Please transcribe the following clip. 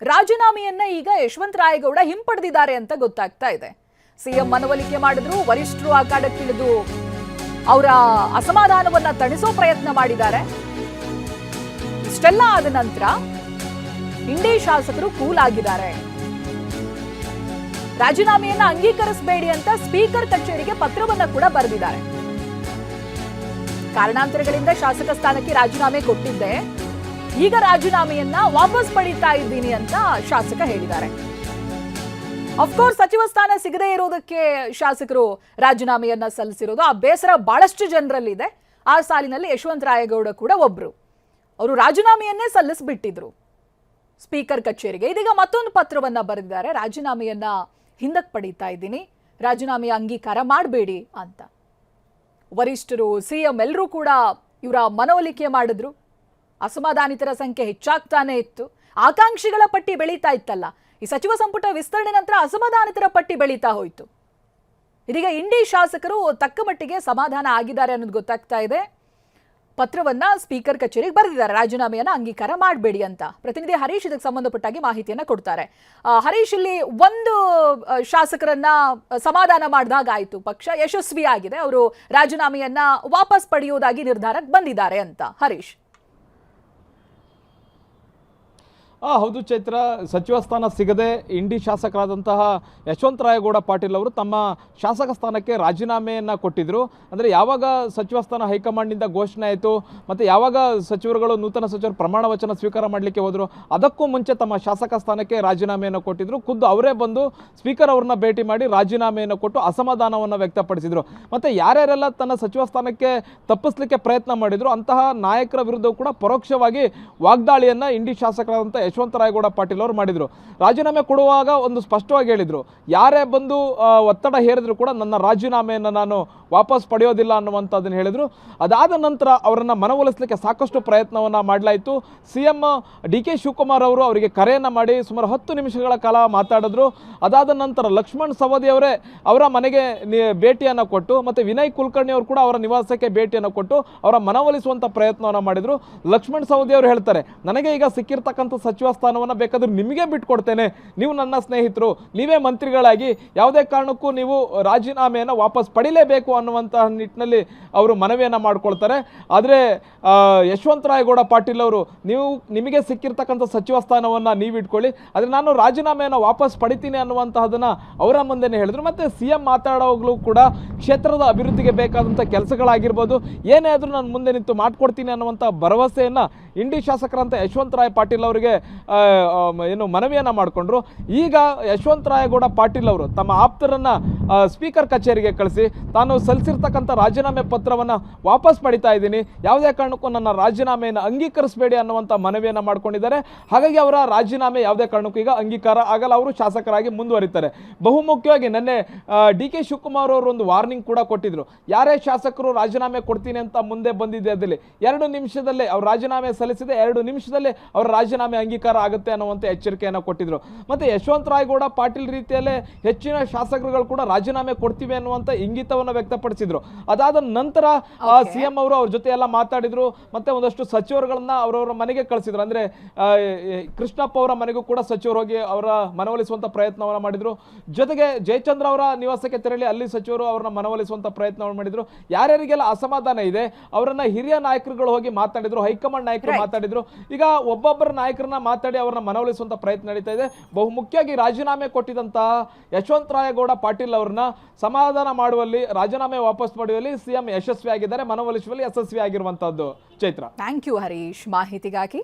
ರಾಜೀನಾಮೆಯನ್ನ ಈಗ ಯಶವಂತ ರಾಯಗೌಡ ಹಿಂಪಡೆದಿದ್ದಾರೆ ಅಂತ ಗೊತ್ತಾಗ್ತಾ ಇದೆ. ಸಿಎಂ ಮನವೊಲಿಕೆ ಮಾಡಿದ್ರು, ವರಿಷ್ಠರು ಅಖಾಡಕ್ಕಿಳಿದು ಅವರ ಅಸಮಾಧಾನವನ್ನ ತಣಿಸೋ ಪ್ರಯತ್ನ ಮಾಡಿದ್ದಾರೆ. ಇಷ್ಟೆಲ್ಲ ಆದ ನಂತರ ಇಂಡಿ ಶಾಸಕರು ಕೂಲ್ ಆಗಿದ್ದಾರೆ. ರಾಜೀನಾಮೆಯನ್ನ ಅಂಗೀಕರಿಸಬೇಡಿ ಅಂತ ಸ್ಪೀಕರ್ ಕಚೇರಿಗೆ ಪತ್ರವನ್ನ ಕೂಡ ಬರೆದಿದ್ದಾರೆ. ಕಾರಣಾಂತರಗಳಿಂದ ಶಾಸಕ ಸ್ಥಾನಕ್ಕೆ ರಾಜೀನಾಮೆ ಕೊಟ್ಟಿದ್ದೆ, ಈಗ ರಾಜೀನಾಮೆಯನ್ನ ವಾಪಸ್ ಪಡೀತಾ ಇದ್ದೀನಿ ಅಂತ ಶಾಸಕ ಹೇಳಿದ್ದಾರೆ. ಅಫ್ಕೋರ್ಸ್ ಸಚಿವ ಸ್ಥಾನ ಸಿಗದೇ ಇರೋದಕ್ಕೆ ಶಾಸಕರು ರಾಜೀನಾಮೆಯನ್ನ ಸಲ್ಲಿಸಿರೋದು. ಆ ಬೇಸರ ಬಹಳಷ್ಟು ಜನರಲ್ಲಿದೆ. ಆ ಸಾಲಿನಲ್ಲಿ ಯಶವಂತ ರಾಯಗೌಡ ಕೂಡ ಒಬ್ರು. ಅವರು ರಾಜೀನಾಮೆಯನ್ನೇ ಸಲ್ಲಿಸಿಬಿಟ್ಟಿದ್ರು ಸ್ಪೀಕರ್ ಕಚೇರಿಗೆ. ಇದೀಗ ಮತ್ತೊಂದು ಪತ್ರವನ್ನ ಬರೆದಿದ್ದಾರೆ. ರಾಜೀನಾಮೆಯನ್ನ ಹಿಂದಕ್ಕೆ ಪಡೀತಾ ಇದ್ದೀನಿ, ರಾಜೀನಾಮೆಯ ಅಂಗೀಕಾರ ಮಾಡಬೇಡಿ ಅಂತ. ವರಿಷ್ಠರು, ಸಿಎಂ ಎಲ್ಲರೂ ಕೂಡ ಇವರ ಮನವೊಲಿಕೆ ಮಾಡಿದ್ರು. ಅಸಮಾಧಾನಿತರ ಸಂಖ್ಯೆ ಹೆಚ್ಚಾಗ್ತಾನೆ ಇತ್ತು. ಆಕಾಂಕ್ಷಿಗಳ ಪಟ್ಟಿ ಬೆಳೀತಾ ಇತ್ತಲ್ಲ. ಈ ಸಚಿವ ಸಂಪುಟ ವಿಸ್ತರಣೆ ನಂತರ ಅಸಮಾಧಾನಿತರ ಪಟ್ಟಿ ಬೆಳೀತಾ ಹೋಯ್ತು. ಇದೀಗ ಇಂಡಿ ಶಾಸಕರು ತಕ್ಕ ಮಟ್ಟಿಗೆ ಸಮಾಧಾನ ಆಗಿದ್ದಾರೆ ಅನ್ನೋದು ಗೊತ್ತಾಗ್ತಾ ಇದೆ. ಪತ್ರವನ್ನ ಸ್ಪೀಕರ್ ಕಚೇರಿಗೆ ಬರೆದಿದ್ದಾರೆ, ರಾಜೀನಾಮೆಯನ್ನ ಅಂಗೀಕಾರ ಮಾಡಬೇಡಿ ಅಂತ. ಪ್ರತಿನಿಧಿ ಹರೀಶ್ ಇದಕ್ಕೆ ಸಂಬಂಧಪಟ್ಟಾಗಿ ಮಾಹಿತಿಯನ್ನ ಕೊಡ್ತಾರೆ. ಹರೀಶ್, ಇಲ್ಲಿ ಒಂದು ಶಾಸಕರನ್ನ ಸಮಾಧಾನ ಮಾಡಿದಾಗ ಆಯ್ತು, ಪಕ್ಷ ಯಶಸ್ವಿ ಆಗಿದೆ, ಅವರು ರಾಜೀನಾಮೆಯನ್ನ ವಾಪಸ್ ಪಡೆಯುವುದಾಗಿ ನಿರ್ಧಾರಕ್ಕೆ ಬಂದಿದ್ದಾರೆ ಅಂತ. ಹರೀಶ್. ಹೌದು ಚೈತ್ರ, ಸಚಿವ ಸ್ಥಾನ ಸಿಗದೆ ಇಂಡಿ ಶಾಸಕರಾದಂತಹ ಯಶವಂತ ರಾಯಗೌಡ ಪಾಟೀಲ್ ಅವರು ತಮ್ಮ ಶಾಸಕ ಸ್ಥಾನಕ್ಕೆ ರಾಜೀನಾಮೆಯನ್ನು ಕೊಟ್ಟಿದ್ದರು. ಅಂದರೆ ಯಾವಾಗ ಸಚಿವ ಸ್ಥಾನ ಹೈಕಮಾಂಡ್ನಿಂದ ಘೋಷಣೆ ಆಯಿತು ಮತ್ತು ಯಾವಾಗ ಸಚಿವರುಗಳು ನೂತನ ಸಚಿವರು ಪ್ರಮಾಣ ವಚನ ಸ್ವೀಕಾರ ಮಾಡಲಿಕ್ಕೆ ಹೋದರು, ಅದಕ್ಕೂ ಮುಂಚೆ ತಮ್ಮ ಶಾಸಕ ಸ್ಥಾನಕ್ಕೆ ರಾಜೀನಾಮೆಯನ್ನು ಕೊಟ್ಟಿದ್ದರು. ಖುದ್ದು ಅವರೇ ಬಂದು ಸ್ಪೀಕರ್ ಅವ್ರನ್ನ ಭೇಟಿ ಮಾಡಿ ರಾಜೀನಾಮೆಯನ್ನು ಕೊಟ್ಟು ಅಸಮಾಧಾನವನ್ನು ವ್ಯಕ್ತಪಡಿಸಿದರು. ಮತ್ತು ಯಾರ್ಯಾರೆಲ್ಲ ತನ್ನ ಸಚಿವ ಸ್ಥಾನಕ್ಕೆ ತಪ್ಪಿಸಲಿಕ್ಕೆ ಪ್ರಯತ್ನ ಮಾಡಿದರು ಅಂತಹ ನಾಯಕರ ವಿರುದ್ಧ ಕೂಡ ಪರೋಕ್ಷವಾಗಿ ವಾಗ್ದಾಳಿಯನ್ನು ಇಂಡಿ ಶಾಸಕರಾದಂಥ ಯಶವಂತ ರಾಯಗೌಡ ಪಾಟೀಲ್ ಅವರು ಮಾಡಿದರು. ರಾಜೀನಾಮೆ ಕೊಡುವಾಗ ಒಂದು ಸ್ಪಷ್ಟವಾಗಿ ಹೇಳಿದರು, ಯಾರೇ ಬಂದು ಒತ್ತಡ ಹೇರಿದ್ರು ಕೂಡ ನನ್ನ ರಾಜೀನಾಮೆಯನ್ನು ನಾನು ವಾಪಸ್ ಪಡೆಯೋದಿಲ್ಲ ಅನ್ನುವಂಥದ್ದನ್ನು ಹೇಳಿದರು. ಅದಾದ ನಂತರ ಅವರನ್ನು ಮನವೊಲಿಸಲಿಕ್ಕೆ ಸಾಕಷ್ಟು ಪ್ರಯತ್ನವನ್ನು ಮಾಡಲಾಯಿತು. CM DK ಶಿವಕುಮಾರ್ ಅವರು ಅವರಿಗೆ ಕರೆಯನ್ನು ಮಾಡಿ ಸುಮಾರು 10 ನಿಮಿಷಗಳ ಕಾಲ ಮಾತಾಡಿದ್ರು. ಅದಾದ ನಂತರ ಲಕ್ಷ್ಮಣ್ ಸವದಿ ಅವರೇ ಅವರ ಮನೆಗೆ ಭೇಟಿಯನ್ನು ಕೊಟ್ಟು ಮತ್ತು ವಿನಯ್ ಕುಲಕರ್ಣಿ ಅವರು ಕೂಡ ಅವರ ನಿವಾಸಕ್ಕೆ ಭೇಟಿಯನ್ನು ಕೊಟ್ಟು ಅವರ ಮನವೊಲಿಸುವಂಥ ಪ್ರಯತ್ನವನ್ನು ಮಾಡಿದರು. ಲಕ್ಷ್ಮಣ್ ಸವದಿ ಅವರು ಹೇಳ್ತಾರೆ, ನನಗೆ ಈಗ ಸಿಕ್ಕಿರ್ತಕ್ಕಂಥ ಸಚಿವ ಸ್ಥಾನವನ್ನು ಬೇಕಾದರೂ ನಿಮಗೆ ಬಿಟ್ಕೊಡ್ತೇನೆ, ನೀವು ನನ್ನ ಸ್ನೇಹಿತರು, ನೀವೇ ಮಂತ್ರಿಗಳಾಗಿ ಯಾವುದೇ ಕಾರಣಕ್ಕೂ ನೀವು ರಾಜೀನಾಮೆಯನ್ನು ವಾಪಸ್ ಪಡಿಲೇಬೇಕು ಅನ್ನುವಂತಹ ನಿಟ್ಟಿನಲ್ಲಿ ಅವರು ಮನವಿಯನ್ನು ಮಾಡಿಕೊಳ್ತಾರೆ. ಆದರೆ ಯಶವಂತ ರಾಯಗೌಡ ಪಾಟೀಲ್ ಅವರು ನಿಮಗೆ ಸಿಕ್ಕಿರ್ತಕ್ಕಂಥ ಸಚಿವ ಸ್ಥಾನವನ್ನು ನೀವು ಇಟ್ಕೊಳ್ಳಿ, ಆದರೆ ನಾನು ರಾಜೀನಾಮೆಯನ್ನು ವಾಪಸ್ ಪಡಿತೀನಿ ಅನ್ನುವಂತಹದನ್ನು ಅವರ ಮುಂದೆನೇ ಹೇಳಿದರು. ಮತ್ತು CM ಮಾತಾಡೋವಾಗಲೂ ಕೂಡ ಕ್ಷೇತ್ರದ ಅಭಿವೃದ್ಧಿಗೆ ಬೇಕಾದಂಥ ಕೆಲಸಗಳಾಗಿರ್ಬೋದು, ಏನೇ ಆದರೂ ನಾನು ಮುಂದೆ ನಿಂತು ಮಾಡಿಕೊಡ್ತೀನಿ ಅನ್ನುವಂಥ ಭರವಸೆಯನ್ನು ಇಂಡಿ ಶಾಸಕರಂತ ಯಶವಂತ ರಾಯ ಪಾಟೀಲ್ ಅವರಿಗೆ ಏನು ಮನವಿಯನ್ನು ಮಾಡಿಕೊಂಡ್ರು. ಈಗ ಯಶವಂತ ರಾಯಗೌಡ ಪಾಟೀಲ್ ಅವರು ತಮ್ಮ ಆಪ್ತರನ್ನು ಸ್ಪೀಕರ್ ಕಚೇರಿಗೆ ಕಳಿಸಿ ತಾನು ಸಲ್ಲಿಸಿರ್ತಕ್ಕಂಥ ರಾಜೀನಾಮೆ ಪತ್ರವನ್ನು ವಾಪಸ್ ಪಡಿತಾ ಇದ್ದೀನಿ, ಯಾವುದೇ ಕಾರಣಕ್ಕೂ ನನ್ನ ರಾಜೀನಾಮೆಯನ್ನು ಅಂಗೀಕರಿಸಬೇಡಿ ಅನ್ನುವಂಥ ಮನವಿಯನ್ನು ಮಾಡ್ಕೊಂಡಿದ್ದಾರೆ. ಹಾಗಾಗಿ ಅವರ ರಾಜೀನಾಮೆ ಯಾವುದೇ ಕಾರಣಕ್ಕೂ ಈಗ ಅಂಗೀಕಾರ ಆಗಲ್ಲ, ಅವರು ಶಾಸಕರಾಗಿ ಮುಂದುವರಿತಾರೆ. ಬಹುಮುಖ್ಯವಾಗಿ ನಿನ್ನೆ DK ಶಿವಕುಮಾರ್ ಅವರು ಒಂದು ವಾರ್ನಿಂಗ್ ಕೂಡ ಕೊಟ್ಟಿದ್ರು, ಯಾರೇ ಶಾಸಕರು ರಾಜೀನಾಮೆ ಕೊಡ್ತೀನಿ ಅಂತ ಮುಂದೆ ಬಂದಿದೆ ಅದಲ್ಲಿ 2 ನಿಮಿಷದಲ್ಲೇ ಅವ್ರು ರಾಜೀನಾಮೆ ಸಲ್ಲಿಸಿದೆ, 2 ನಿಮಿಷದಲ್ಲೇ ಅವರ ರಾಜೀನಾಮೆ ಅಂಗೀಕಾರ ಆಗುತ್ತೆ ಅನ್ನುವಂಥ ಎಚ್ಚರಿಕೆಯನ್ನು ಕೊಟ್ಟಿದ್ರು. ಮತ್ತು ಯಶವಂತ ರಾಯಗೌಡ ಪಾಟೀಲ್ ರೀತಿಯಲ್ಲೇ ಹೆಚ್ಚಿನ ಶಾಸಕರುಗಳು ಕೂಡ ರಾಜೀನಾಮೆ ಕೊಡ್ತೀವಿ ಅನ್ನುವಂಥ ಇಂಗಿತವನ್ನು ವ್ಯಕ್ತಪಡಿಸಿದ್ರು. ಅದಾದ ನಂತರ CM ಅವರು ಅವ್ರ ಜೊತೆ ಎಲ್ಲ ಮಾತಾಡಿದ್ರು. ಮತ್ತೆ ಒಂದಷ್ಟು ಸಚಿವರುಗಳನ್ನ ಅವರವರ ಮನೆಗೆ ಕಳಿಸಿದ್ರು. ಅಂದರೆ ಕೃಷ್ಣಪ್ಪ ಅವರ ಮನೆಗೂ ಕೂಡ ಸಚಿವರು ಹೋಗಿ ಅವರ ಮನವೊಲಿಸುವಂಥ ಪ್ರಯತ್ನವನ್ನು ಮಾಡಿದ್ರು. ಜೊತೆಗೆ ಜಯಚಂದ್ರ ಅವರ ನಿವಾಸಕ್ಕೆ ತೆರಳಿ ಅಲ್ಲಿ ಸಚಿವರು ಅವರನ್ನ ಮನವೊಲಿಸುವಂಥ ಪ್ರಯತ್ನವನ್ನು ಮಾಡಿದ್ರು. ಯಾರ್ಯಾರಿಗೆಲ್ಲ ಅಸಮಾಧಾನ ಇದೆ ಅವರನ್ನ ಹಿರಿಯ ನಾಯಕರುಗಳು ಹೋಗಿ ಮಾತಾಡಿದ್ರು, ಹೈಕಮಾಂಡ್ ನಾಯಕರು ಮಾತಾಡಿದ್ರು. ಈಗ ಒಬ್ಬೊಬ್ಬರ ನಾಯಕರನ್ನ ಮಾತಾಡಿ ಅವರನ್ನ ಮನವೊಲಿಸುವಂಥ ಪ್ರಯತ್ನ ನಡೀತಾ ಇದೆ. ಬಹುಮುಖ್ಯವಾಗಿ ರಾಜೀನಾಮೆ ಕೊಟ್ಟಿದ್ದಂತಹ ಯಶವಂತ ರಾಯಗೌಡ ಪಾಟೀಲ್ ಅವರನ್ನ ಸಮಾಧಾನ ಮಾಡುವಲ್ಲಿ, ರಾಜೀನಾಮೆ ವಾಪಸ್ ಪಡೆಯುವಲ್ಲಿ CM ಯಶಸ್ವಿ ಆಗಿದ್ದಾರೆ, ಮನವೊಲಿಸುವಲ್ಲಿ ಯಶಸ್ವಿ ಆಗಿರುವಂತಹದ್ದು. ಚೈತ್ರ, ಥ್ಯಾಂಕ್ ಯು ಹರೀಶ್ ಮಾಹಿತಿಗಾಗಿ.